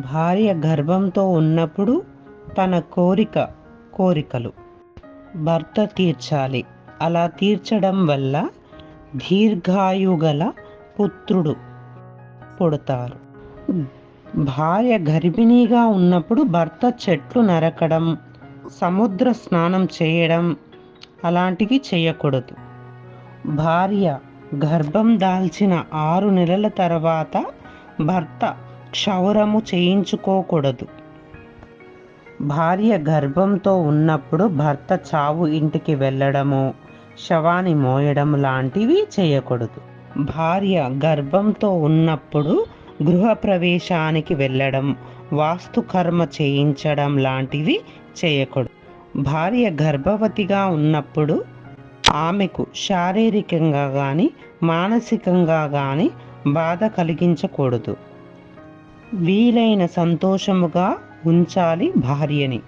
భార్య గర్భంతో ఉన్నప్పుడు తన కోరికలు భర్త తీర్చాలి. అలా తీర్చడం వల్ల దీర్ఘాయుగల పుత్రుడు పుడతారు. భార్య గర్భిణీగా ఉన్నప్పుడు భర్త చెట్లు నరకడం, సముద్ర స్నానం చేయడం అలాంటివి చేయకూడదు. భార్య గర్భం దాల్చిన 6 నెలల తర్వాత భర్త క్షౌరము చేయించుకోకూడదు. భార్య గర్భంతో ఉన్నప్పుడు భర్త చావు ఇంటికి వెళ్ళడము, శవాన్ని మోయడం లాంటివి చేయకూడదు. భార్య గర్భంతో ఉన్నప్పుడు గృహప్రవేశానికి వెళ్ళడం, వాస్తుకర్మ చేయించడం లాంటివి చేయకూడదు. భార్య గర్భవతిగా ఉన్నప్పుడు ఆమెకు శారీరకంగా కానీ మానసికంగా కానీ బాధ కలిగించకూడదు. వీలైన సంతోషముగా ఉంచాలి భార్యని.